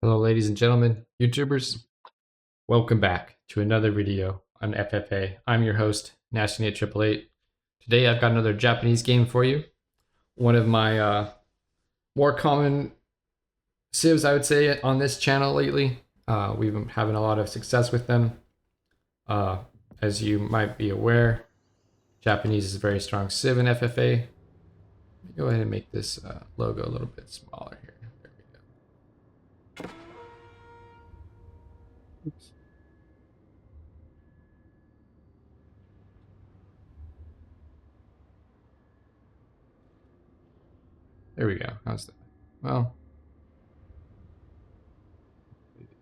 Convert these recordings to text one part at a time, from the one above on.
Hello ladies and gentlemen, YouTubers. Welcome back to another video on FFA. I'm your host, Nasty888. Today I've got another Japanese game for you. One of my more common civs, I would say, on this channel lately. We've been having a lot of success with them. As you might be aware, Japanese is a very strong civ in FFA. Let me go ahead and make this logo a little bit smaller here. There we go. Oops. There we go. How's that? Well,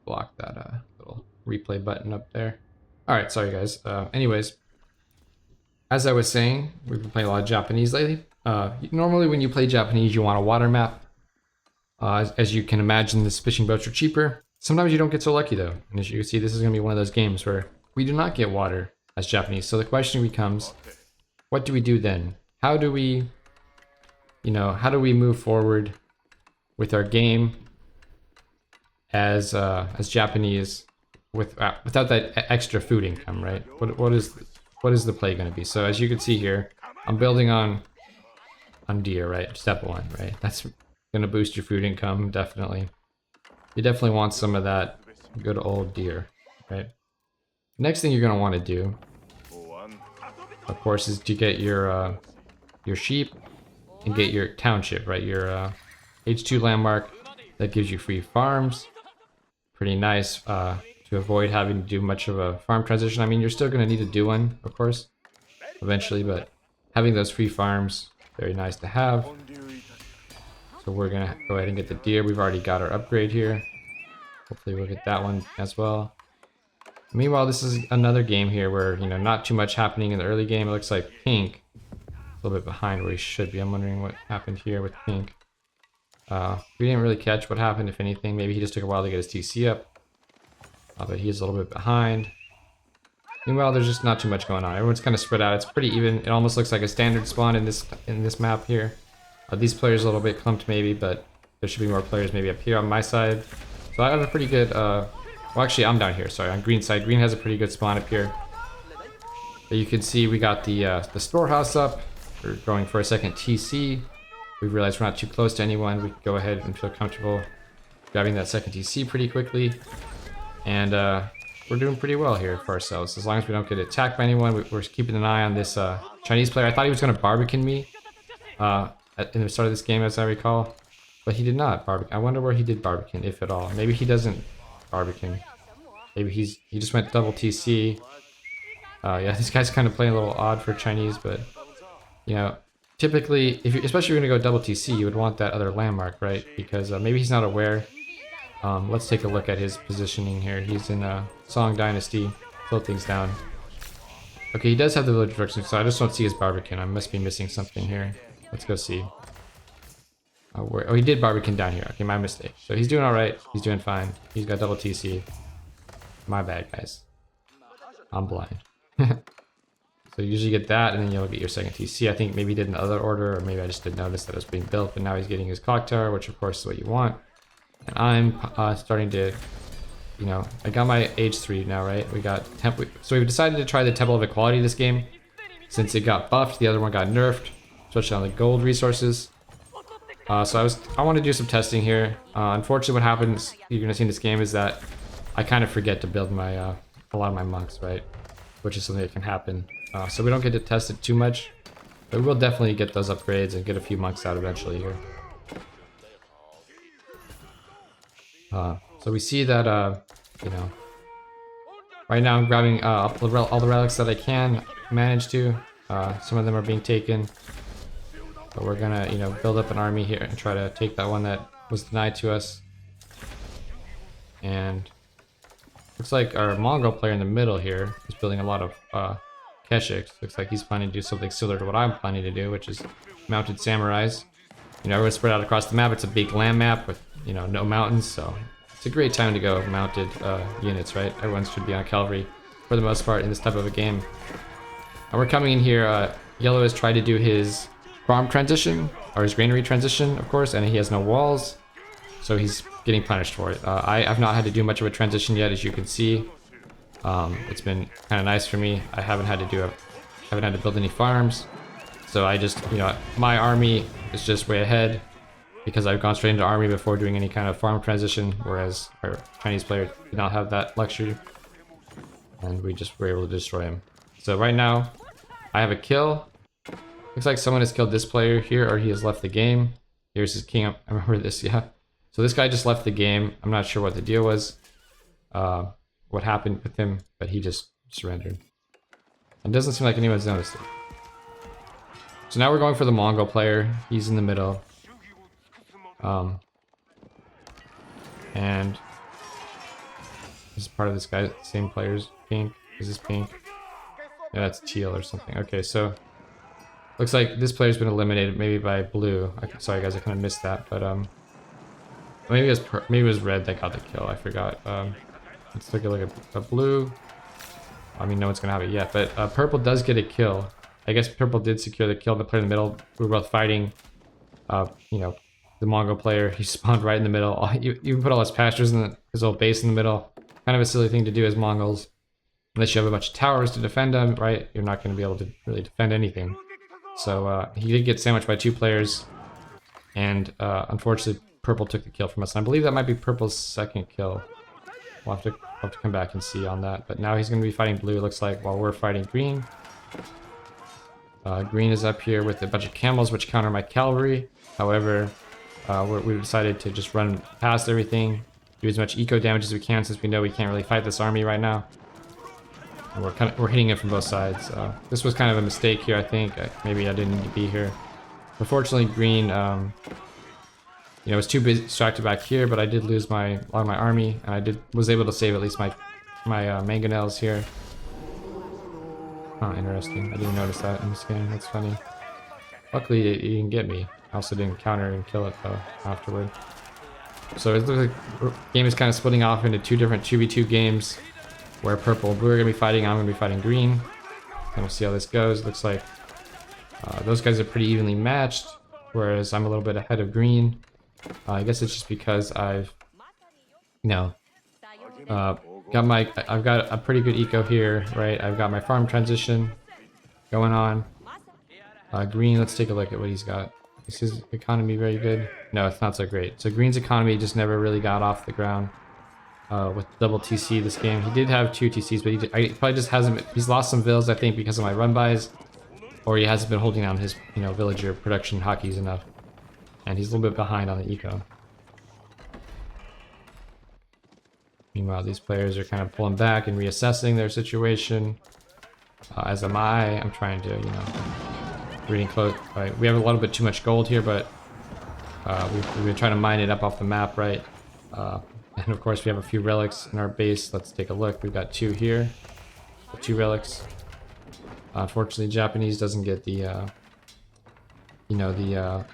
block that little replay button up there. All right, sorry guys. Anyways, as I was saying, we've been playing a lot of Japanese lately. Normally when you play Japanese, you want a water map. As you can imagine, the fishing boats are cheaper. Sometimes you don't get so lucky though. And as you can see, this is gonna be one of those games where we do not get water as Japanese. So the question becomes, what do we do then? How do we move forward with our game as Japanese without that extra food income, right? What is the play going to be? So as you can see here, I'm building on deer, right? Step one, right? That's going to boost your food income, definitely. You definitely want some of that good old deer, right? Next thing you're going to want to do, of course, is to get your sheep and get your township, right? Your H2 landmark that gives you free farms. Pretty nice to avoid having to do much of a farm transition. I mean, you're still going to need to do one, of course, eventually, but having those free farms, very nice to have. So we're going to go ahead and get the deer. We've already got our upgrade here. Hopefully we'll get that one as well. Meanwhile, this is another game here where, not too much happening in the early game. It looks like Pink a little bit behind where he should be. I'm wondering what happened here with Pink. We didn't really catch what happened, if anything. Maybe he just took a while to get his TC up. But he's a little bit behind. Meanwhile, there's just not too much going on. Everyone's kind of spread out. It's pretty even. It almost looks like a standard spawn in this map here. These players a little bit clumped maybe, but there should be more players maybe up here on my side. So I have a pretty good, well actually I'm down here, sorry, on green side. Green has a pretty good spawn up here. But you can see we got the storehouse up. We're going for a second TC. We realized we're not too close to anyone. We can go ahead and feel comfortable grabbing that second TC pretty quickly. And we're doing pretty well here for ourselves. As long as we don't get attacked by anyone, we're keeping an eye on this Chinese player. I thought he was going to barbican me in the start of this game, as I recall. But he did not barbican. I wonder where he did barbican, if at all. Maybe he doesn't barbican. Maybe he just went double TC. Yeah, this guy's kind of playing a little odd for Chinese, but typically, especially if you're gonna go double TC, you would want that other landmark, right? Because maybe he's not aware. Let's take a look at his positioning here. He's in Song Dynasty. Slow things down. Okay, he does have the village direction, so I just don't see his barbican. I must be missing something here. Let's go see. Oh, he did barbican down here. Okay, my mistake. So he's doing all right. He's doing fine. He's got double TC. My bad, guys. I'm blind. So you usually get that, and then you'll get your second TC. I think maybe he did in the other order, or maybe I just didn't notice that it was being built, but now he's getting his clock tower, which of course is what you want. And I'm starting to, I got my H3 now, right? So we've decided to try the Temple of Equality this game. Since it got buffed, the other one got nerfed, especially on the gold resources. So I want to do some testing here. Unfortunately, what happens, you're going to see in this game, is that I kind of forget to build my a lot of my monks, right? Which is something that can happen. So we don't get to test it too much, but we will definitely get those upgrades and get a few monks out eventually here. So we see that, right now I'm grabbing all the relics that I can manage to. Some of them are being taken, but we're gonna, build up an army here and try to take that one that was denied to us. And looks like our Mongol player in the middle here is building a lot of Keshiks. Looks like he's planning to do something similar to what I'm planning to do, which is mounted samurais. Everyone's spread out across the map. It's a big land map with, no mountains, so it's a great time to go mounted units, right? Everyone should be on cavalry for the most part in this type of a game. And we're coming in here. Yellow has tried to do his farm transition, or his granary transition, of course, and he has no walls. So he's getting punished for it. I have not had to do much of a transition yet, as you can see. It's been kind of nice for me. I haven't had to build any farms. So I just, my army is just way ahead because I've gone straight into army before doing any kind of farm transition, whereas our Chinese player did not have that luxury. And we just were able to destroy him. So right now, I have a kill. Looks like someone has killed this player here, or he has left the game. Here's his king. I remember this, yeah. So this guy just left the game. I'm not sure what the deal was, what happened with him, but he just surrendered. It doesn't seem like anyone's noticed it. So now we're going for the Mongol player. He's in the middle. And this is part of this guy, same player's pink. Is this pink? Yeah, that's teal or something. Okay, so looks like this player's been eliminated, maybe by blue. Sorry guys, I kind of missed that, but maybe it was red that got the kill. I forgot. Let's take a look at blue. I mean, no one's gonna have it yet, but purple does get a kill. I guess purple did secure the kill. The player in the middle, we were both fighting. The Mongol player. He spawned right in the middle. You put all his pastures in his old base in the middle. Kind of a silly thing to do as Mongols. Unless you have a bunch of towers to defend them, right? You're not going to be able to really defend anything. So he did get sandwiched by 2 players. And unfortunately, purple took the kill from us. And I believe that might be purple's second kill. We'll have to come back and see on that. But now he's going to be fighting blue, it looks like, while we're fighting green. Green is up here with a bunch of camels, which counter my cavalry. However, we decided to just run past everything, do as much eco damage as we can, since we know we can't really fight this army right now. And we're hitting it from both sides. This was kind of a mistake here, I think. Maybe I didn't need to be here. Unfortunately, green, was too busy distracted back here, but I did lose a lot of my army, and I was able to save at least my mangonels here. Oh, interesting. I didn't notice that in this game. That's funny. Luckily, it didn't get me. I also didn't counter and kill it though afterward. So it looks like the game is kind of splitting off into 2 different 2v2 games, where purple and blue are going to be fighting. I'm going to be fighting green. And we'll see how this goes. Looks like those guys are pretty evenly matched, whereas I'm a little bit ahead of green. I guess it's just because I've, I've got a pretty good eco here, right? I've got my farm transition going on. Green, let's take a look at what he's got. Is his economy very good? No, it's not so great. So green's economy just never really got off the ground with double TC this game. He did have 2 TCs, but he probably just hasn't. He's lost some vills, I think, because of my run bys, or he hasn't been holding down his villager production hotkeys enough, and he's a little bit behind on the eco. Meanwhile, these players are kind of pulling back and reassessing their situation. As am I. I'm trying to, reading close. Right, we have a little bit too much gold here, but we've been trying to mine it up off the map, right? And of course, we have a few relics in our base. Let's take a look. We've got 2 here, 2 relics. Unfortunately, Japanese doesn't get the,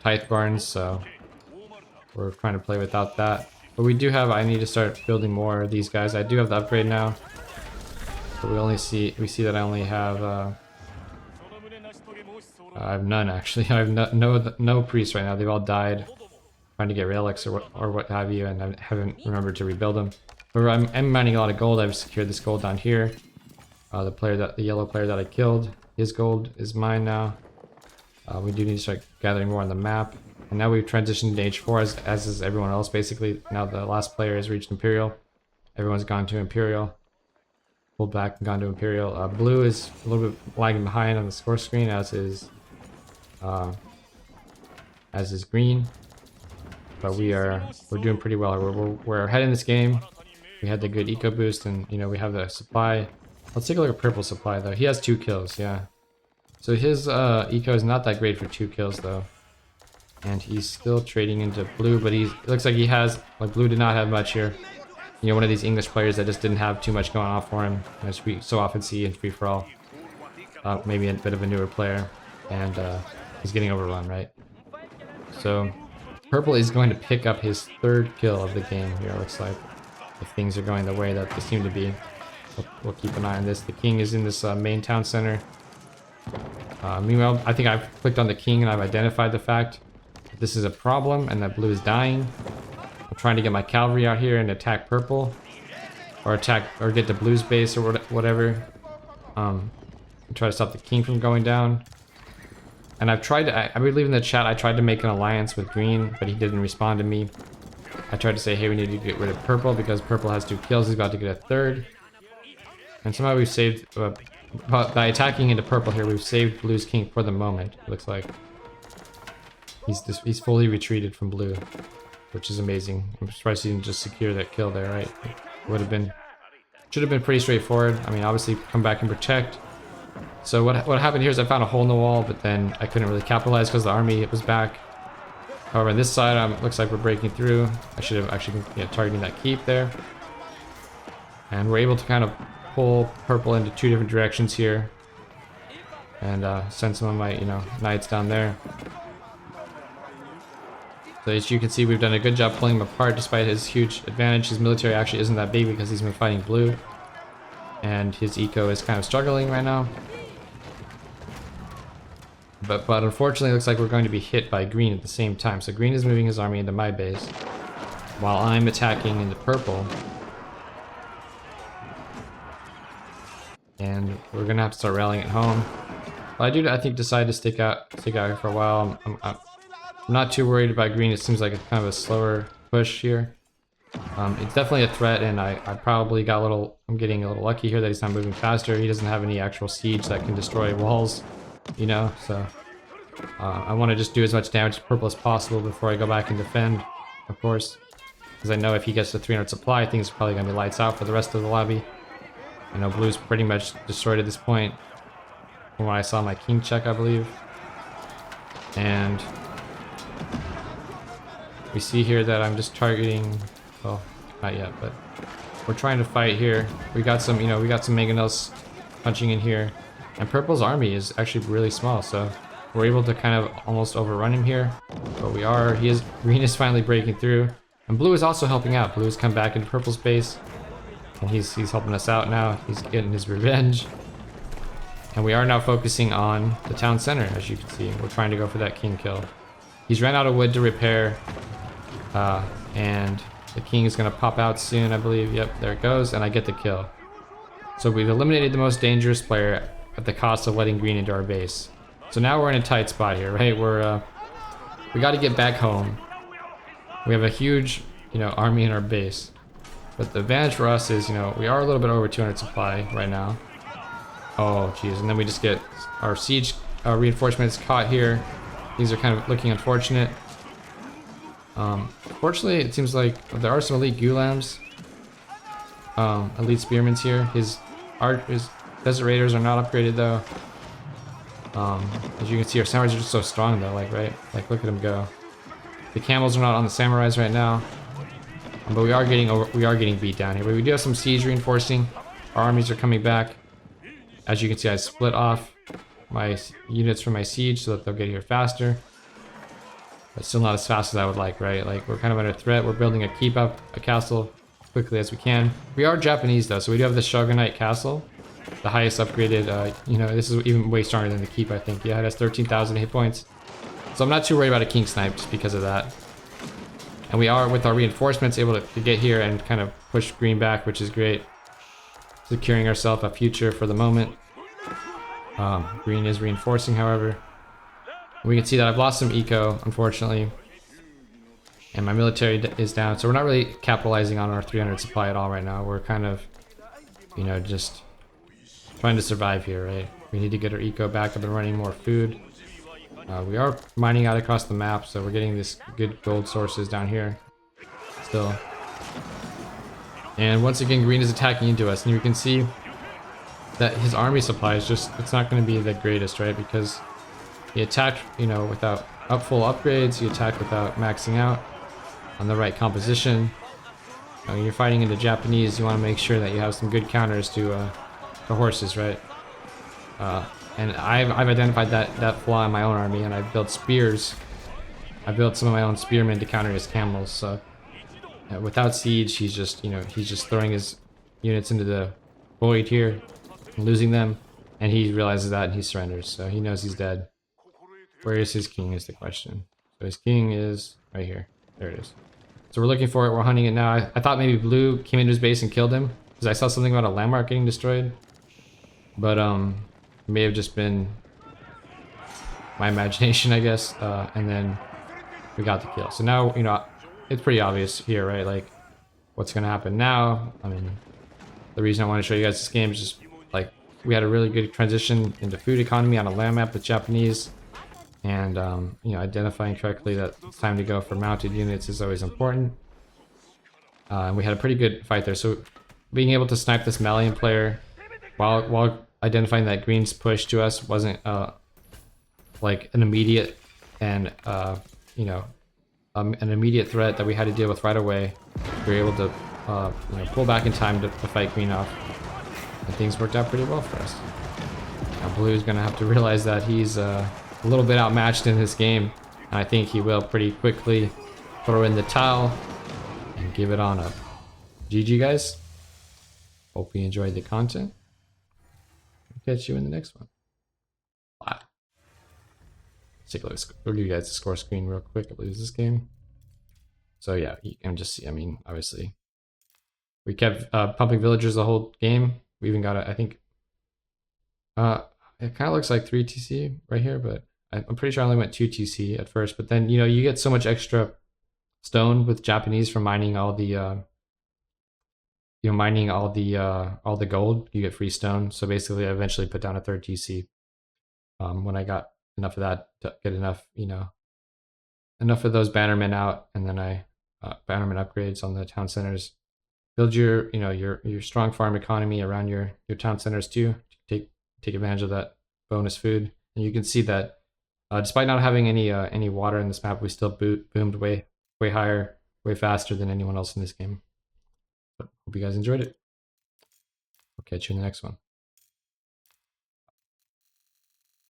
tithe barns, so we're trying to play without that. But we do have. I need to start building more of these guys. I do have the upgrade now, but we see that I only have. I have none actually. I have no priests right now. They've all died trying to get relics or what have you, and I haven't remembered to rebuild them. But I'm mining a lot of gold. I've secured this gold down here. The yellow player that I killed, his gold is mine now. We do need to start gathering more on the map. And now we've transitioned to age 4 as is everyone else basically. Now the last player has reached Imperial. Everyone's gone to Imperial. Pulled back and gone to Imperial. Blue is a little bit lagging behind on the score screen, as is green. But we're doing pretty well. We're ahead in this game. We had the good eco boost, and we have the supply. Let's take a look at purple supply though. He has 2 kills, yeah. So his eco is not that great for 2 kills though. And he's still trading into blue, but it looks like he has, blue did not have much here. One of these English players that just didn't have too much going on for him, as we so often see in free-for-all. Maybe a bit of a newer player, and he's getting overrun, right? So, purple is going to pick up his 3rd kill of the game here, looks like. If things are going the way that they seem to be. We'll keep an eye on this. The king is in this main town center. Meanwhile, I think I've clicked on the king and I've identified the fact that this is a problem and that blue is dying. I'm trying to get my cavalry out here and attack purple. Or get the blue's base or whatever. Try to stop the king from going down. And I've tried to, I believe in the chat, I tried to make an alliance with green, but he didn't respond to me. I tried to say, hey, we need to get rid of purple because purple has 2 kills. He's about to get a 3rd. And somehow we've saved, by attacking into purple here, we've saved blue's king for the moment, it looks like. He's fully retreated from blue, which is amazing. I'm surprised he didn't just secure that kill there, right? Would have been, should have been pretty straightforward. I mean, obviously come back and protect. So what happened here is I found a hole in the wall, but then I couldn't really capitalize because the army was back. However, on this side, looks like we're breaking through. I should have actually been targeting that keep there. And we're able to kind of pull purple into 2 different directions here. And send some of my, knights down there. So as you can see, we've done a good job pulling him apart despite his huge advantage. His military actually isn't that big because he's been fighting blue. And his eco is kind of struggling right now. But unfortunately, it looks like we're going to be hit by green at the same time. So green is moving his army into my base, while I'm attacking into purple. And we're gonna have to start rallying at home. But I think, decide to stick out here for a while. I'm not too worried about green. It seems like it's kind of a slower push here. It's definitely a threat, and I probably got I'm getting a little lucky here that he's not moving faster. He doesn't have any actual siege that can destroy walls. So I want to just do as much damage to purple as possible before I go back and defend, of course, because I know if he gets to 300 supply, things are probably going to be lights out for the rest of the lobby. I know blue's pretty much destroyed at this point from when I saw my king check, I believe. And we see here that I'm just targeting, well, not yet, but we're trying to fight here. We got some, we got some mangonels punching in here. And purple's army is actually really small, so we're able to kind of almost overrun him here. But green is finally breaking through. And blue is also helping out. Blue's come back into purple's base. And he's helping us out now. He's getting his revenge. And we are now focusing on the town center, as you can see. We're trying to go for that king kill. He's ran out of wood to repair. And the king is going to pop out soon, I believe. Yep, there it goes. And I get the kill. So we've eliminated the most dangerous player at the cost of letting green into our base. So now we're in a tight spot here, right? We got to get back home. We have a huge, army in our base. But the advantage for us is, we are a little bit over 200 supply right now. Oh, geez. And then we just get our siege reinforcements caught here. These are kind of looking unfortunate. Fortunately, it seems like there are some elite Gulams. Elite spearmen here. His Desert Raiders are not upgraded though. As you can see, our samurais are just so strong though, right? Like, look at them go. The camels are not on the samurais right now. But we are getting beat down here. But we do have some siege reinforcing. Our armies are coming back. As you can see, I split off my units from my siege so that they'll get here faster. But still not as fast as I would like, right? Like, we're kind of under threat. We're building a keep up, a castle, quickly as we can. We are Japanese though, so we do have the Shogunite castle. The highest upgraded, this is even way stronger than the keep, I think. Yeah, it has 13,000 hit points. So I'm not too worried about a king snipe just because of that. And we are, with our reinforcements, able to get here and kind of push green back, which is great. Securing ourselves a future for the moment. Green is reinforcing, however. We can see that I've lost some eco, unfortunately. And my military is down, so we're not really capitalizing on our 300 supply at all right now. We're kind of, just trying to survive here, right? We need to get our eco back up and running, more food. We are mining out across the map, so we're getting this good gold sources down here still. And once again, green is attacking into us, and you can see that his army supply is just, it's not going to be the greatest, right? Because he attacked, without full upgrades, he attacked without maxing out on the right composition. When you're fighting into Japanese, you want to make sure that you have some good counters to horses, right? And I've identified that flaw in my own army, and I've built spears. I built some of my own spearmen to counter his camels. So without siege, he's just throwing his units into the void here, losing them, and he realizes that and he surrenders. So he knows he's dead. Where is his king is the question. So his king is right here. There it is. So we're looking for it. We're hunting it now. I thought maybe blue came into his base and killed him because I saw something about a landmark getting destroyed. But it may have just been my imagination, I guess. And then we got the kill. So now, you know, it's pretty obvious here, right? Like what's gonna happen now. I mean, the reason I want to show you guys this game is just like we had a really good transition into food economy on a land map with Japanese. And, you know, identifying correctly that it's time to go for mounted units is always important. And we had a pretty good fight there. So being able to snipe this Malian player while identifying that Green's push to us wasn't like an immediate and, you know, an immediate threat that we had to deal with right away. We were able to, you know, pull back in time to fight Green off. And things worked out pretty well for us. Now Blue's going to have to realize that he's... a little bit outmatched in this game, and I think he will pretty quickly throw in the towel and give it on up. GG guys. Hope you enjoyed the content. I'll catch you in the next one. Wow. Let's take a look. We'll give you guys the score screen real quick. I believe this game. So yeah, you can just see. I mean, obviously, we kept pumping villagers the whole game. We even got I think. It kind of looks like 3 TC right here, but I'm pretty sure I only went 2 TC at first. But then, you know, you get so much extra stone with Japanese from mining all the, you know, mining all the gold. You get free stone. So basically, I eventually put down a 3rd TC when I got enough of that to get enough, you know, enough of those bannermen out, and then I bannerman upgrades on the town centers. Build your, you know, your strong farm economy around your town centers too. Take advantage of that bonus food, and you can see that despite not having any water in this map, we still boomed way higher, way faster than anyone else in this game. But hope you guys enjoyed it. I'll catch you in the next one.